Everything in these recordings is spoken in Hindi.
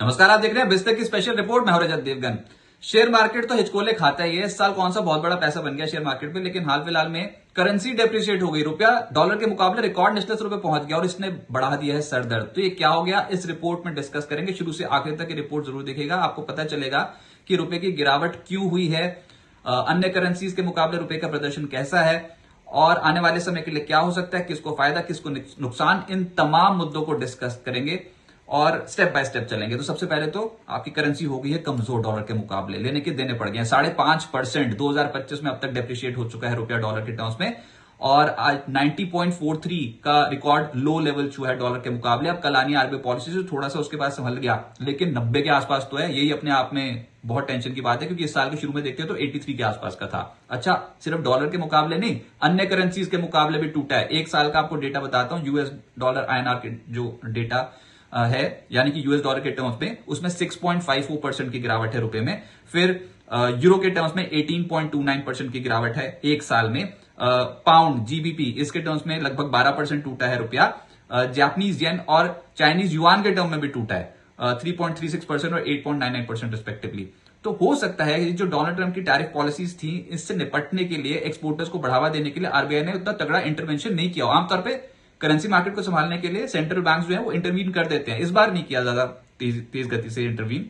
नमस्कार, आप देख रहे हैं बिस्तर की स्पेशल रिपोर्ट। मैं हूं रजत देवगन। शेयर मार्केट तो हिचकोले खाता ही है। इस साल कौन सा बहुत बड़ा पैसा बन गया शेयर मार्केट पे, लेकिन हाल फिलहाल में करेंसी डेप्रिशिएट हो गई। रुपया डॉलर के मुकाबले रिकॉर्ड निचले रुपए पहुंच गया और इसने बढ़ा दिया है सर दर्द। तो ये क्या हो गया, इस रिपोर्ट में डिस्कस करेंगे। शुरू से आखिर तक ये रिपोर्ट जरूर देखिएगा, आपको पता चलेगा कि रुपए की गिरावट क्यों हुई है, अन्य करेंसीज के मुकाबले रुपए का प्रदर्शन कैसा है और आने वाले समय के लिए क्या हो सकता है, किसको फायदा किसको नुकसान, इन तमाम मुद्दों को डिस्कस करेंगे और स्टेप बाय स्टेप चलेंगे। तो सबसे पहले तो आपकी करेंसी हो गई है कमजोर डॉलर के मुकाबले, लेने के देने पड़ गए हैं। 5.5% 2025 में अब तक डेप्रिशिएट हो चुका है रुपया डॉलर के टर्म्स में और आज 90.43 का रिकॉर्ड लो लेवल छुआ है डॉलर के मुकाबले। अब कल आनी आरबीआई पॉलिसी से थोड़ा सा उसके बाद संभल गया, लेकिन 90 के आसपास तो है। यही अपने आप में बहुत टेंशन की बात है, क्योंकि इस साल के शुरू में देखते हैं तो 83 के आसपास का था। अच्छा, सिर्फ डॉलर के मुकाबले नहीं, अन्य करेंसीज के मुकाबले भी टूटा है। एक साल का आपको डेटा बताता हूं, यूएस डॉलर आईएनआर के जो डेटा है, यानी कि यूएस डॉलर के टर्म्स में, उसमें 6.54% की गिरावट है रुपए में। फिर यूरो के टर्म्स में 18.29% की गिरावट है एक साल में। पाउंड जीबीपी इसके टर्म्स में लगभग 12% टूटा है रुपया। जापानीज येन और चाइनीज युआन के टर्म में भी टूटा है 3.36% और 8.99% रिस्पेक्टिवली। तो हो सकता है कि जो डोनाल्ड ट्रंप की टैरिफ पॉलिसीज थी, इससे निपटने के लिए, एक्सपोर्टर्स को बढ़ावा देने के लिए आरबीआई ने उतना तगड़ा इंटरवेंशन नहीं किया। आमतौर पर करेंसी मार्केट को संभालने के लिए सेंट्रल बैंक जो है वो इंटरवीन कर देते हैं। इस बार नहीं किया ज्यादा तेज गति से इंटरवीन।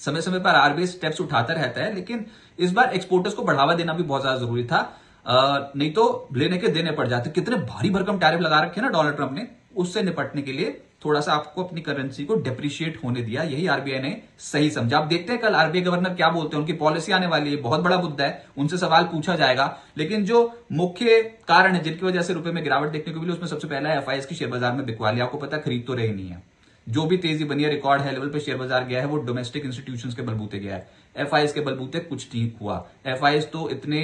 समय समय पर आरबीआई स्टेप्स उठाता रहता है, लेकिन इस बार एक्सपोर्टर्स को बढ़ावा देना भी बहुत ज्यादा जरूरी था। नहीं तो लेने के देने पड़ जाते। कितने भारी भरकम टैरिफ लगा रखे ना डोनाल्ड ट्रंप ने, उससे निपटने के लिए थोड़ा सा आपको अपनी करेंसी को डेप्रिशिएट होने दिया। यही आरबीआई ने सही समझा। आप देखते हैं कल आरबीआई गवर्नर क्या बोलते हैं। उनकी पॉलिसी आने वाली है, बहुत बड़ा मुद्दा है, उनसे सवाल पूछा जाएगा। लेकिन जो मुख्य कारण है जिनकी वजह से रुपए में गिरावट देखने को मिली, उसमें सबसे पहला है एफआईएस की शेयर बाजार में बिकवाली। आपको पता खरीद तो रही नहीं है। जो भी तेजी बनी है, रिकॉर्ड हाई लेवल पे शेयर बाजार गया है, वो डोमेस्टिक इंस्टीट्यूशंस के बलबूते गया है। एफआईएस के बलबूते कुछ नहीं हुआ। एफआईएस तो इतने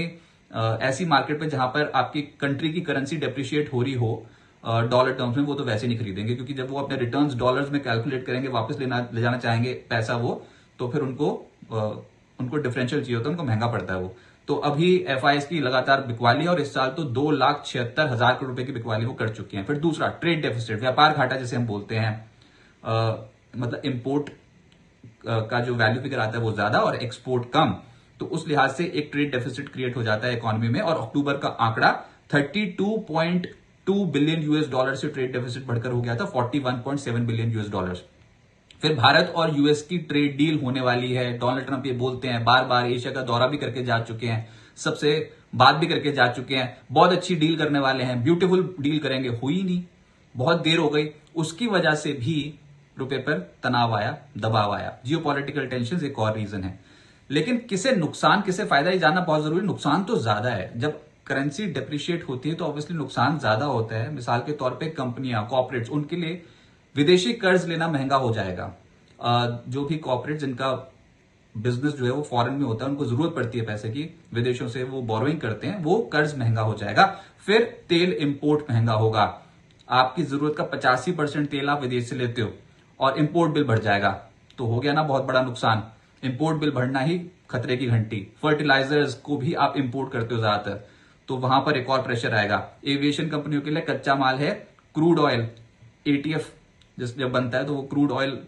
ऐसी मार्केट पे जहां पर आपकी कंट्री की करेंसी डेप्रिशिएट हो रही हो डॉलर टर्म्स में, वो तो वैसे नहीं खरीदेंगे, क्योंकि जब वो अपने रिटर्न्स डॉलर्स में कैलकुलेट करेंगे, वापस ले जाना चाहेंगे पैसा वो, तो फिर उनको डिफरेंशियल चाहिए होता है, उनको महंगा पड़ता है वो। तो अभी एफआईएस की लगातार बिकवाली है और इस साल तो 2,76,000 करोड़ रुपए की बिकवाली वो कर चुकी है। फिर दूसरा ट्रेड डेफिसिट, व्यापार घाटा जिसे हम बोलते हैं, मतलब इंपोर्ट का जो वैल्यू फिगर आता है वो ज्यादा और एक्सपोर्ट कम, तो उस लिहाज से एक ट्रेड डेफिसिट क्रिएट हो जाता है इकोनॉमी में। और अक्टूबर का आंकड़ा 32.2 बिलियन यूएस डॉलर से ट्रेड डेफिसिट बढ़कर हो गया था 41.7 बिलियन यूएस डॉलर। फिर भारत और यूएस की ट्रेड डील होने वाली है। डोनाल्ड ट्रंप ये बोलते हैं, बार बार एशिया का दौरा भी करके जा चुके हैं, सबसे बात भी करके जा चुके हैं, बहुत अच्छी डील करने वाले हैं, ब्यूटीफुल डील करेंगे। हुई नहीं, बहुत देर हो गई। उसकी वजह से भी रुपए पर तनाव आया, दबाव आया। जियोपॉलिटिकल टेंशन एक और रीजन है। लेकिन किसे नुकसान किसे फायदा, ये जानना बहुत जरूरी। नुकसान तो ज्यादा है, जब करेंसी डेप्रिशिएट होती है तो ऑब्वियसली नुकसान ज्यादा होता है। मिसाल के तौर पे कंपनियां, कॉर्पोरेट्स, उनके लिए विदेशी कर्ज लेना महंगा हो जाएगा। जो भी कॉर्पोरेट जिनका बिजनेस जो है वो फॉरेन में होता है, उनको जरूरत पड़ती है पैसे की, विदेशों से वो बोरोइंग करते हैं, वो कर्ज महंगा हो जाएगा। फिर तेल इंपोर्ट महंगा होगा। आपकी जरूरत का 85% तेल आप विदेश से लेते हो और इंपोर्ट बिल बढ़ जाएगा, तो हो गया ना बहुत बड़ा नुकसान। इंपोर्ट बिल बढ़ना ही खतरे की घंटी। फर्टिलाइजर्स को भी आप इंपोर्ट करते हो ज्यादातर, तो वहां पर एक और प्रेशर आएगा। एविएशन कंपनियों के लिए कच्चा माल है क्रूड ऑयल, एटीएफ जब बनता है तो वो क्रूड ऑयल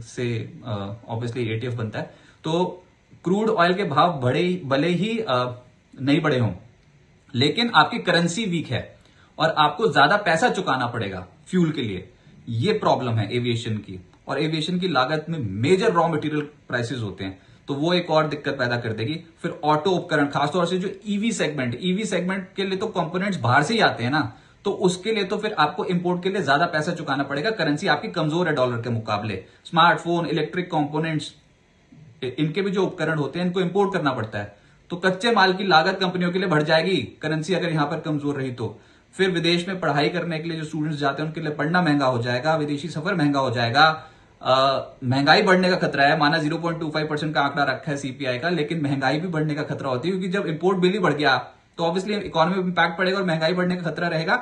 से ऑब्वियसली एटीएफ बनता है। तो क्रूड ऑयल के भाव भले ही नहीं बढ़े हों, लेकिन आपकी करेंसी वीक है और आपको ज्यादा पैसा चुकाना पड़ेगा फ्यूल के लिए। ये प्रॉब्लम है एविएशन की, और एविएशन की लागत में मेजर रॉ मटेरियल प्राइसेस होते हैं, तो वो एक और दिक्कत पैदा कर देगी। फिर ऑटो उपकरण, खासतौर से जो ईवी सेगमेंट के लिए तो कंपोनेंट्स बाहर से ही आते हैं ना, तो उसके लिए तो फिर आपको इंपोर्ट के लिए ज्यादा पैसा चुकाना पड़ेगा। करेंसी आपकी कमजोर है डॉलर के मुकाबले। स्मार्टफोन, इलेक्ट्रिक कंपोनेंट्स, इनके भी जो उपकरण होते हैं, इनको इंपोर्ट करना पड़ता है, तो कच्चे माल की लागत कंपनियों के लिए बढ़ जाएगी करेंसी अगर यहां पर कमजोर रही तो। फिर विदेश में पढ़ाई करने के लिए जो स्टूडेंट्स जाते हैं, उनके लिए पढ़ना महंगा हो जाएगा, विदेशी सफर महंगा हो जाएगा। महंगाई बढ़ने का खतरा है। माना 0.25% का आंकड़ा रखा है सीपीआई का, लेकिन महंगाई भी बढ़ने का खतरा होती है, क्योंकि जब इंपोर्ट बिल ही बढ़ गया तो ऑब्वियसली इकोनॉमी में इंपैक्ट पड़ेगा और महंगाई बढ़ने का खतरा रहेगा।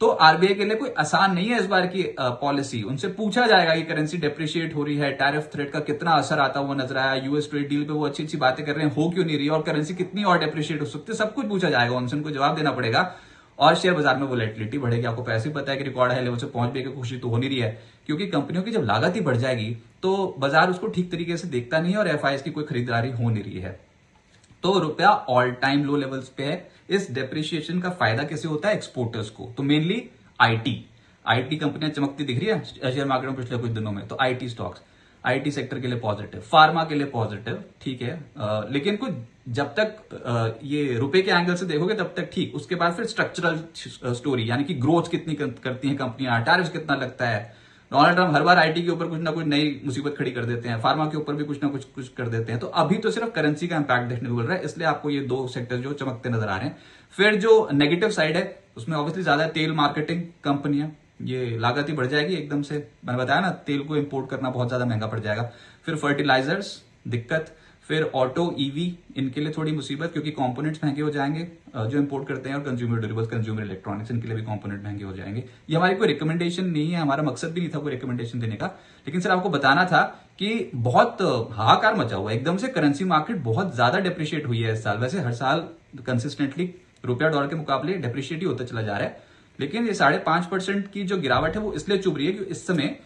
तो आरबीआई के लिए कोई आसान नहीं है इस बार की पॉलिसी। उनसे पूछा जाएगा कि करेंसी डेप्रिशिएट हो रही है, टैरिफ थ्रेट का कितना असर आता हुआ नजर आया, यूएस ट्रेड डील पे वो अच्छी अच्छी बातें कर रहे हैं, हो क्यों नहीं रही, और करेंसी कितनी और डेप्रिशिएट हो सकती है, सब कुछ पूछा जाएगा उनसे, उनको जवाब देना पड़ेगा। और शेयर बाजार में वोलेटिलिटी बढ़ेगी। आपको पैसे भी पता है कि रिकॉर्ड हाई लेवल से पहुंच भी खुशी तो हो नहीं रही है, क्योंकि कंपनियों की जब लागत ही बढ़ जाएगी तो बाजार उसको ठीक तरीके से देखता नहीं है और एफआईएस की कोई खरीदारी हो नहीं रही है। तो रुपया ऑल टाइम लो लेवल्स पे है। इस डेप्रिसिएशन का फायदा कैसे होता है एक्सपोर्टर्स को, तो मेनली आईटी कंपनियां चमकती दिख रही है शेयर मार्केट में पिछले कुछ दिनों में, तो आईटी स्टॉक्स, आईटी सेक्टर के लिए पॉजिटिव, फार्मा के लिए पॉजिटिव, ठीक है। लेकिन कुछ जब तक ये रुपए के एंगल से देखोगे तब तक ठीक, उसके बाद फिर स्ट्रक्चरल स्टोरी, यानी कि ग्रोथ कितनी करती हैं कंपनियां, टैरिफ कितना लगता है। Donald Trump her bar IT के ऊपर कुछ ना कुछ नई मुसीबत खड़ी कर देते हैं, फार्मा के ऊपर भी कुछ ना कुछ कर देते हैं। तो अभी तो सिर्फ करेंसी का इंपैक्ट देखने को मिल रहा है, इसलिए आपको ये दो सेक्टर जो चमकते नजर आ रहे हैं। फिर जो नेगेटिव साइड है उसमें ऑब्वियसली ज्यादा तेल मार्केटिंग कंपनियां, ये लागत ही बढ़ जाएगी एकदम से। मैंने बताया ना, तेल को इंपोर्ट करना बहुत ज्यादा महंगा पड़ जाएगा। फिर फर्टिलाइजर्स दिक्कत, फिर ऑटो ईवी, इनके लिए थोड़ी मुसीबत, क्योंकि कंपोनेंट्स महंगे हो जाएंगे जो इंपोर्ट करते हैं, और कंज्यूमर ड्यूरेबल्स, कंज्यूमर इलेक्ट्रॉनिक्स, इनके लिए भी कंपोनेंट महंगे हो जाएंगे। ये हमारी कोई रिकमेंडेशन नहीं है, हमारा मकसद भी नहीं था कोई रिकमेंडेशन देने का, लेकिन सर आपको बताना था कि बहुत हाहाकार मचा हुआ है एकदम से। करेंसी मार्केट बहुत ज्यादा डिप्रिशिएट हुई है इस साल। वैसे हर साल कंसिस्टेंटली रुपया डॉलर के मुकाबले डिप्रिशिएट ही होता चला जा रहा है, लेकिन ये 5.5% की जो गिरावट है वो इसलिए चुभ रही है कि इस समय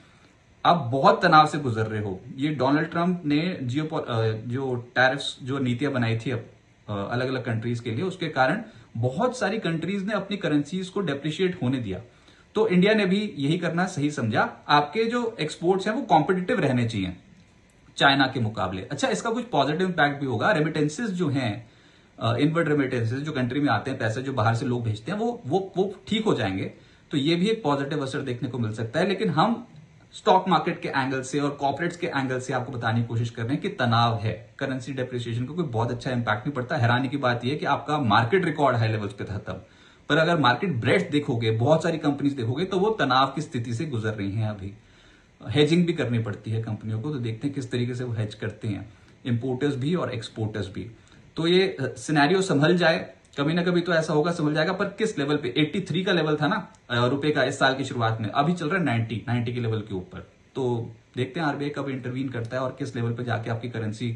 आप बहुत तनाव से गुजर रहे हो। ये डोनाल्ड ट्रंप ने जो टैरिफ्स, जो नीतियां बनाई थी अलग अलग कंट्रीज के लिए, उसके कारण बहुत सारी कंट्रीज ने अपनी करेंसीज को डेप्रिशिएट होने दिया। तो इंडिया ने भी यही करना सही समझा। आपके जो एक्सपोर्ट्स हैं वो कॉम्पिटिटिव रहने चाहिए चाइना के मुकाबले। अच्छा, इसका कुछ पॉजिटिव इंपैक्ट भी होगा। रेमिटेंसेज जो हैं, इनवर्ड रेमिटेंसेज जो कंट्री में आते हैं, पैसे जो बाहर से लोग भेजते हैं, वो ठीक हो जाएंगे। तो ये भी एक पॉजिटिव असर देखने को मिल सकता है। लेकिन हम स्टॉक मार्केट के एंगल से और कॉर्पोरेट्स के एंगल से आपको बताने की कोशिश कर रहे हैं कि तनाव है। करेंसी डेप्रिसिएशन का कोई बहुत अच्छा इंपैक्ट नहीं पड़ता। हैरानी की बात यह है कि आपका मार्केट रिकॉर्ड हाई लेवल्स पे था तब, पर अगर मार्केट ब्रेड्थ देखोगे, बहुत सारी कंपनीज देखोगे, तो वो तनाव की स्थिति से गुजर रही हैं। अभी हेजिंग भी करनी पड़ती है कंपनियों को, तो देखते हैं किस तरीके से वो हेज करते हैं, इंपोर्टर्स भी और एक्सपोर्टर्स भी। तो ये सिनेरियो संभल जाए, कभी ना कभी तो ऐसा होगा, संभल जाएगा। पर किस लेवल पे? 83 का लेवल था ना रुपए का इस साल की शुरुआत में, अभी चल रहा है 90 के लेवल के ऊपर। तो देखते हैं आरबीआई कब इंटरवीन करता है और किस लेवल पे जाके आपकी करेंसी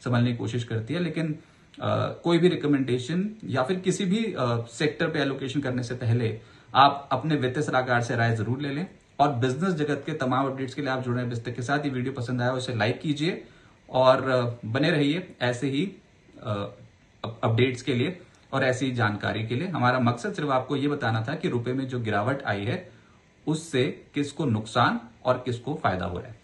संभलने की कोशिश करती है। लेकिन कोई भी रिकमेंडेशन या फिर किसी भी सेक्टर पे एलोकेशन करने से पहले आप अपने वित्तीय सलाहकार से राय जरूर ले लें। और बिजनेस जगत के तमाम अपडेट्स के लिए आप जुड़े हैं बिस्तर के साथ। ये वीडियो पसंद आया उसे लाइक कीजिए और बने रहिए ऐसे ही अपडेट्स के लिए और ऐसी जानकारी के लिए। हमारा मकसद सिर्फ आपको ये बताना था कि रुपए में जो गिरावट आई है उससे किसको नुकसान और किसको फायदा हो रहा है।